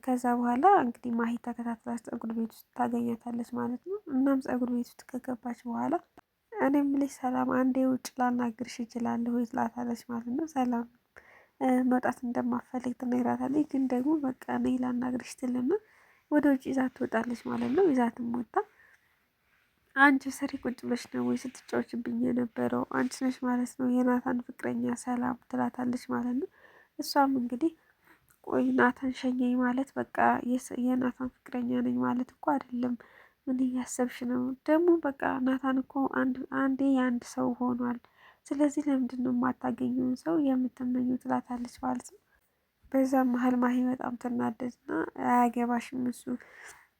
ከዛ በኋላ እንግዲህ ማሂ ተከታትላ ፀጉር ቤት ውስጥ ታገኛታለች ማለት ነው። እናም ፀጉር ቤት ውስጥ ከገባች በኋላ እኔ የምልሽ ሰላም አንዴ ውጭ ላናግርሽ እችላለሁ ወይ ትላታለች ማለት ነው። ሰላም መውጣት እንደማፈልግ ትነግራታለች። ግን ደግሞ በቃ እኔ ላናግርሽ ትልና ወደ ውጭ ይዛት ትወጣለች ማለት ነው። ይዛትም ወጣ አንቺ ስሪ ቁጭ ብለሽ ነው ወይ ስትጫወችብኝ የነበረው አንቺ ነሽ ማለት ነው የናታን ፍቅረኛ ሰላም ትላታለች ማለት ነው። እሷም እንግዲህ ቆይ ናታን ሸኘኝ ማለት በቃ የናታን ፍቅረኛ ነኝ ማለት እኮ አይደለም። ምን እያሰብሽ ነው ደግሞ? በቃ ናታን እኮ አንዴ የአንድ ሰው ሆኗል። ስለዚህ ለምንድነው የማታገኘውን ሰው የምትመኙ ትላታለች ማለት ነው። በዛም መሀል ማሂ በጣም ትናደድና አያገባሽም እሱ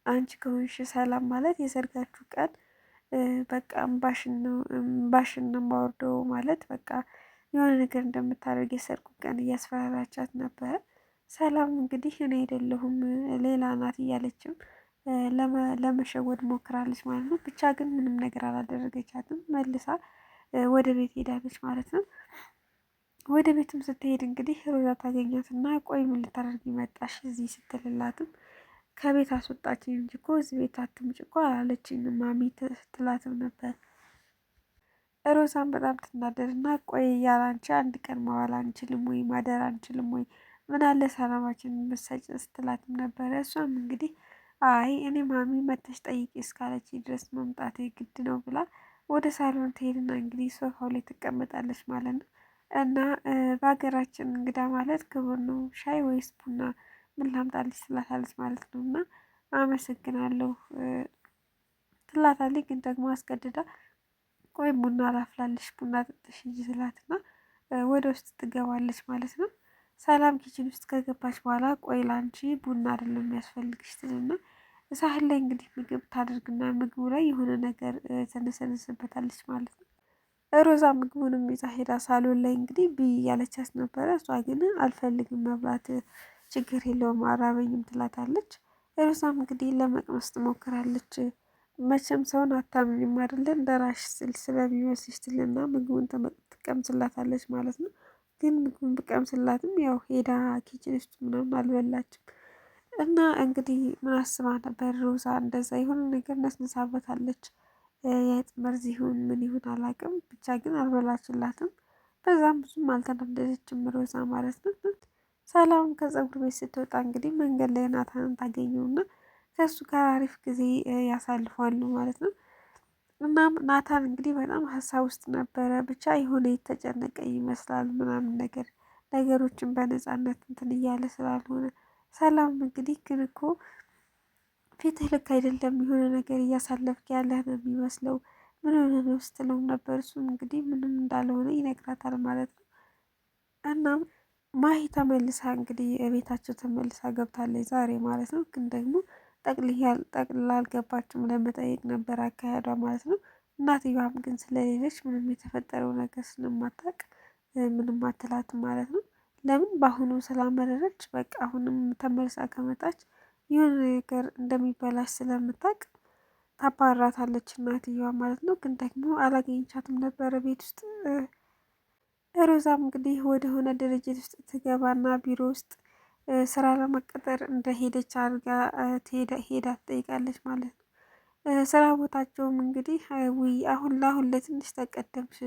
አንቺ ከሆንሽ ሰላም ማለት የሰርጋችሁ ቀን በቃ እምባሽን ነው የማወርደው ማለት በቃ የሆነ ነገር እንደምታደርግ የሰርጉ ቀን እያስፈራራቻት ነበረ። ሰላም እንግዲህ እኔ አይደለሁም ሌላ ናት እያለችም ለመሸወድ ሞክራለች ማለት ነው። ብቻ ግን ምንም ነገር አላደረገቻትም። መልሳ ወደ ቤት ሄዳለች ማለት ነው። ወደ ቤትም ስትሄድ እንግዲህ ሮዛ ታገኛትና ቆይ ምን ልታደርጊ መጣሽ እዚህ ስትልላትም ከቤት አስወጣችኝ እንጂ እኮ እዚህ ቤት አትምጭ እኮ አላለችኝም ማሚ ስትላትም ነበር። ሮዛን በጣም ትናደድና ቆይ ያላንቺ አንድ ቀን መዋል አንችልም ወይ ማደር አንችልም ወይ ምን አለ ሰላማችንን ብትሰጪ ስትላትም ነበረ። እሷም እንግዲህ አይ እኔ ማሚ መተሽ ጠይቂ እስካለች ድረስ መምጣት ግድ ነው ብላ ወደ ሳሎን ትሄድና እንግዲህ ሶፋው ላይ ትቀመጣለች ማለት ነው። እና በሀገራችን እንግዳ ማለት ክቡር ነው፣ ሻይ ወይስ ቡና ምን ላምጣልሽ ትላታለች ማለት ነው። እና አመሰግናለሁ ትላታለች። ግን ደግሞ አስገድዳ ቆይ ቡና ላፍላልሽ ቡና ጠጥሽ እንጂ ትላትና ወደ ውስጥ ትገባለች ማለት ነው። ሰላም ኪችን ውስጥ ከገባች በኋላ ቆይ ላንቺ ቡና አይደለም የሚያስፈልግሽ ትልና ሳህን ላይ እንግዲህ ምግብ ታደርግና ምግቡ ላይ የሆነ ነገር ተነሰንስበታለች ማለት ነው። ሮዛ ምግቡንም ይዛ ሄዳ ሳሎን ላይ እንግዲህ ብይ እያለቻት ነበረ። እሷ ግን አልፈልግም መብላት ችግር የለውም አራበኝም ትላታለች። ሮዛም እንግዲህ ለመቅመስ ትሞክራለች። መቼም ሰውን አታምኝም አይደለ እንደራሽ ስል ስለሚመስልሽ ትልና ምግቡን ትቀምስላታለች ማለት ነው። ግን ምግቡን ብቀምስላትም ያው ሄዳ ኪችን ውስጥ ምናምን አልበላችም። እና እንግዲህ ምን አስባ ነበር ሮዛ እንደዛ የሆነ ነገር ነስንሳበታለች። የአይጥ መርዝ ይሁን ምን ይሁን አላውቅም፣ ብቻ ግን አልበላችላትም። በዛም ብዙም አልተናደደችም ሮዛ ማለት ነው። ሰላም ከፀጉር ቤት ስትወጣ እንግዲህ መንገድ ላይ ናታንን ታገኘውና ከእሱ ጋር አሪፍ ጊዜ ያሳልፋሉ ማለት ነው። እናም ናታን እንግዲህ በጣም ሀሳብ ውስጥ ነበረ። ብቻ የሆነ የተጨነቀ ይመስላል ምናምን ነገር ነገሮችን በነፃነት እንትን እያለ ስላልሆነ ሰላም እንግዲህ ግን እኮ ፊትህ ልክ አይደለም የሆነ ነገር እያሳለፍክ ያለህ ነው የሚመስለው ምን ሆነ ነው ስትለውም ነበር። እሱም እንግዲህ ምንም እንዳልሆነ ይነግራታል ማለት ነው። እናም ማሂ ተመልሳ እንግዲህ ቤታቸው ተመልሳ ገብታለች ዛሬ ማለት ነው። ግን ደግሞ ጠቅልላ አልገባችም ለመጠየቅ ነበር አካሄዷ ማለት ነው። እናትየዋም ግን ስለሌለች ምንም የተፈጠረው ነገር ስለማታውቅ ምንም አትላትም ማለት ነው። ለምን በአሁኑ ስላመረረች በቃ አሁንም ተመልሳ ከመጣች የሆነ ነገር እንደሚበላሽ ስለምታውቅ ታባራታለች እናትየዋ ማለት ነው። ግን ደግሞ አላገኘቻትም ነበረ ቤት ውስጥ። ሮዛም እንግዲህ ወደሆነ ድርጅት ውስጥ ትገባና ቢሮ ውስጥ ስራ ለመቀጠር እንደሄደች አድርጋ ሄዳ ትጠይቃለች ማለት ነው። ስራ ቦታቸውም እንግዲህ ውይ አሁን ለአሁን ለትንሽ ተቀደምሽ፣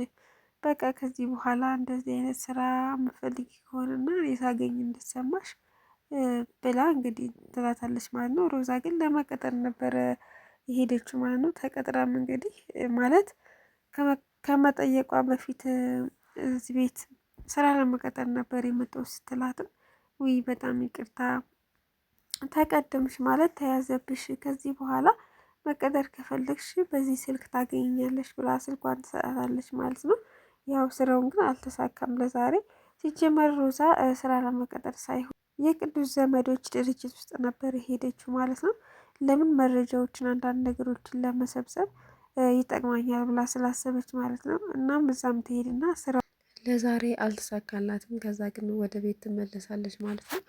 በቃ ከዚህ በኋላ እንደዚህ አይነት ስራ የምፈልጊ ከሆነና የሳገኝ እንድትሰማሽ ብላ እንግዲህ ትላታለች ማለት ነው። ሮዛ ግን ለመቀጠር ነበረ የሄደችው ማለት ነው። ተቀጥራም እንግዲህ ማለት ከመጠየቋ በፊት እዚህ ቤት ስራ ለመቀጠር ነበር የመጣው ስትላትም ውይ በጣም ይቅርታ ተቀደምሽ ማለት ተያዘብሽ፣ ከዚህ በኋላ መቀጠር ከፈለግሽ በዚህ ስልክ ታገኛለሽ ብላ ስልኳን ትሰጣታለች ማለት ነው። ያው ስራውን ግን አልተሳካም ለዛሬ። ሲጀመር ሮዛ ስራ ለመቀጠር ሳይሆን የቅዱስ ዘመዶች ድርጅት ውስጥ ነበር የሄደችው ማለት ነው። ለምን መረጃዎችን አንዳንድ ነገሮችን ለመሰብሰብ ይጠቅማኛል ብላ ስላሰበች ማለት ነው። እናም እዛም ትሄድና ስራ ለዛሬ አልተሳካላትም። ከዛ ግን ወደ ቤት ትመለሳለች ማለት ነው።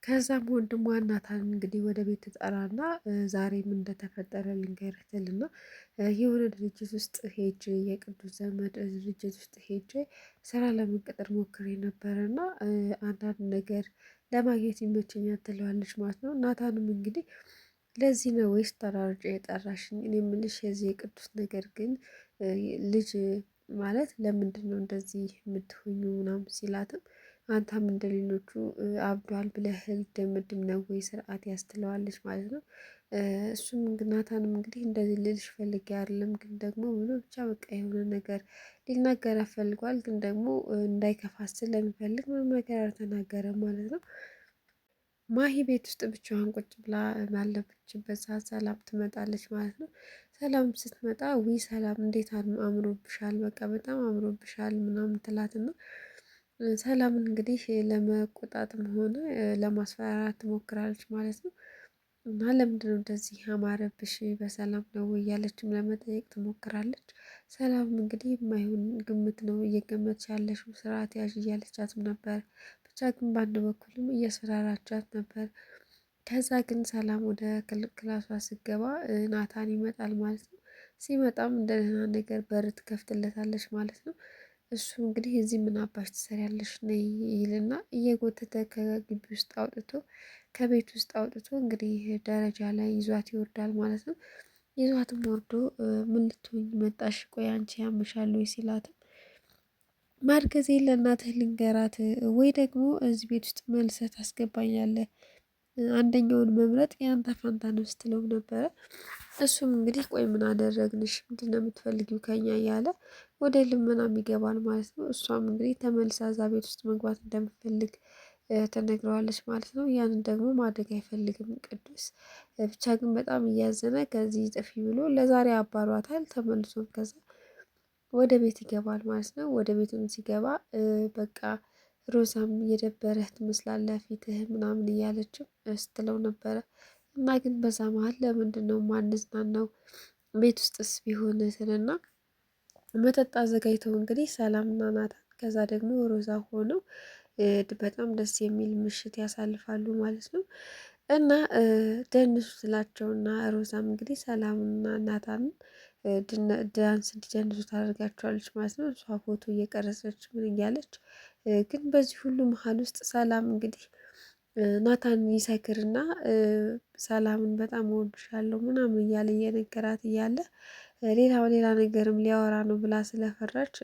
ከዛም ወንድሟ ናታን እንግዲህ ወደ ቤት ትጠራና ዛሬ ምን እንደተፈጠረ ልንገርህ ትልና የሆነ ድርጅት ውስጥ ሄጄ የቅዱስ ዘመድ ድርጅት ውስጥ ሄጄ ስራ ለመቀጠር ሞክሬ ነበረ እና አንዳንድ ነገር ለማግኘት ይመቸኛል ትለዋለች ማለት ነው። ናታንም እንግዲህ ለዚህ ነው ወይስ ተራርጬ የጠራሽኝ? እኔ የምልሽ የዚህ የቅዱስ ነገር ግን ልጅ ማለት ለምንድን ነው እንደዚህ የምትሆኙ ምናምን ሲላትም አንተም እንደሌሎቹ አብዷል ብለህ ልትደመድም ነው ወይ ስርዓት ያስትለዋለች ማለት ነው። እሱም ናታንም እንግዲህ እንደዚህ ልልሽ ፈልጌ አይደለም ግን ደግሞ ብሎ ብቻ በቃ የሆነ ነገር ሊናገር ፈልጓል። ግን ደግሞ እንዳይከፋት ስለሚፈልግ ምንም ነገር አልተናገረም ማለት ነው። ማሂ ቤት ውስጥ ብቻዋን ቁጭ ብላ ባለችበት ሰዓት ሰላም ትመጣለች ማለት ነው። ሰላም ስትመጣ ዊ ሰላም እንዴት አምሮብሻል፣ በቃ በጣም አምሮብሻል ምናምን ትላትና ሰላምን እንግዲህ ለመቆጣትም ሆነ ለማስፈራራት ትሞክራለች ማለት ነው። እና ለምንድነው እንደዚህ ያማረብሽ በሰላም ነው እያለችም ለመጠየቅ ትሞክራለች። ሰላም እንግዲህ የማይሆን ግምት ነው እየገመትሽ ያለሽው ስርዓት ያዥ እያለቻትም ነበር። ብቻ ግን በአንድ በኩልም እያስፈራራቻት ነበር። ከዛ ግን ሰላም ወደ ክላሷ ስገባ ናታን ይመጣል ማለት ነው። ሲመጣም እንደ ደህና ነገር በር ትከፍትለታለች ማለት ነው። እሱ እንግዲህ እዚህ ምን አባሽ ትሰሪያለሽ ነይ ይልና እየጎተተ ከግቢ ውስጥ አውጥቶ ከቤት ውስጥ አውጥቶ እንግዲህ ደረጃ ላይ ይዟት ይወርዳል ማለት ነው። ይዟትም ወርዶ ምን ልትሆኝ መጣሽ? ቆይ አንቺ ያምሻል ወይ ሲላትም ማርገዜ ለእናትህ ልንገራት ወይ ደግሞ እዚህ ቤት ውስጥ መልሰህ ታስገባኛለህ፣ አንደኛውን መምረጥ የአንተ ፋንታ ነው ስትለው ነበረ። እሱም እንግዲህ ቆይ ምን አደረግንሽ? ምንድን ነው የምትፈልጊው ከኛ እያለ ወደ ልመናም ይገባል ማለት ነው። እሷም እንግዲህ ተመልሳ እዛ ቤት ውስጥ መግባት እንደምትፈልግ ትነግረዋለች ማለት ነው። ያንን ደግሞ ማድረግ አይፈልግም ቅዱስ። ብቻ ግን በጣም እያዘነ ከዚህ ጥፊ ብሎ ለዛሬ አባሯታል። ተመልሶም ከዛ ወደ ቤት ይገባል ማለት ነው። ወደ ቤቱም ሲገባ በቃ ሮዛም እየደበረህ ትመስላለህ ፊትህ ምናምን እያለችም ስትለው ነበረ። እና ግን በዛ መሀል ለምንድን ነው ማንዝናናው ቤት ውስጥስ ቢሆን ስልና መጠጥ አዘጋጅተው እንግዲህ ሰላምና ናታን ከዛ ደግሞ ሮዛ ሆነው በጣም ደስ የሚል ምሽት ያሳልፋሉ ማለት ነው። እና ደንሱ ስላቸውና ሮዛም እንግዲህ ሰላምና ናታንን ዳንስ እንዲደንሱ ታደርጋቸዋለች ማለት ነው። እሷ ፎቶ እየቀረጸች ምን እያለች ግን በዚህ ሁሉ መሀል ውስጥ ሰላም እንግዲህ ናታን ይሰክርና ሰላምን በጣም እወድሻለሁ ምናምን እያለ እየነገራት እያለ ሌላ ነገርም ሊያወራ ነው ብላ ስለፈራች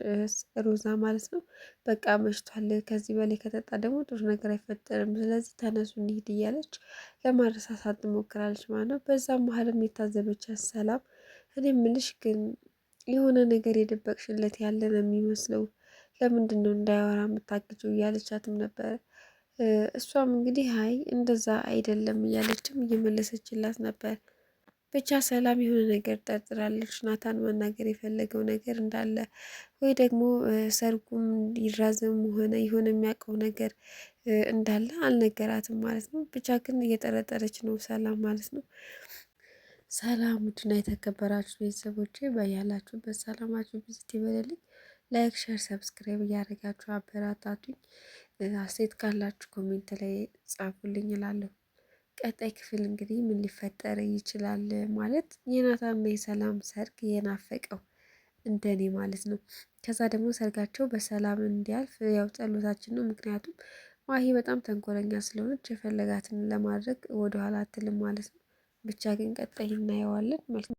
ሮዛ ማለት ነው በቃ መሽቷል፣ ከዚህ በላይ ከጠጣ ደግሞ ጥሩ ነገር አይፈጠርም፣ ስለዚህ ተነሱ እንሂድ እያለች ለማረሳሳት ትሞክራለች ማለት ነው። በዛም መሀልም የታዘበቻት ሰላም እኔ ምልሽ ግን የሆነ ነገር የደበቅሽለት ያለ ነው የሚመስለው፣ ለምንድን ነው እንዳያወራ የምታግጂው እያለቻትም ነበረ። እሷም እንግዲህ አይ እንደዛ አይደለም እያለችም እየመለሰችላት ነበር። ብቻ ሰላም የሆነ ነገር ጠርጥራለች። ናታን መናገር የፈለገው ነገር እንዳለ ወይ ደግሞ ሰርጉም ይራዘም ሆነ የሆነ የሚያውቀው ነገር እንዳለ አልነገራትም ማለት ነው። ብቻ ግን እየጠረጠረች ነው ሰላም ማለት ነው። ሰላም ውድና የተከበራችሁ ቤተሰቦቼ በያላችሁበት ሰላማችሁ ብዝት ይበልልኝ። ላይክ፣ ሸር፣ ሰብስክራይብ እያደረጋችሁ አበረታቱኝ። አስተያየት ካላችሁ ኮሜንት ላይ ጻፉልኝ እላለሁ። ቀጣይ ክፍል እንግዲህ ምን ሊፈጠር ይችላል ማለት የናታንና የሰላም ሰርግ የናፈቀው እንደኔ ማለት ነው። ከዛ ደግሞ ሰርጋቸው በሰላም እንዲያልፍ ያው ጸሎታችን ነው። ምክንያቱም ማሂ በጣም ተንኮለኛ ስለሆነች የፈለጋትን ለማድረግ ወደኋላ አትልም ማለት ነው። ብቻ ግን ቀጣይ እናየዋለን።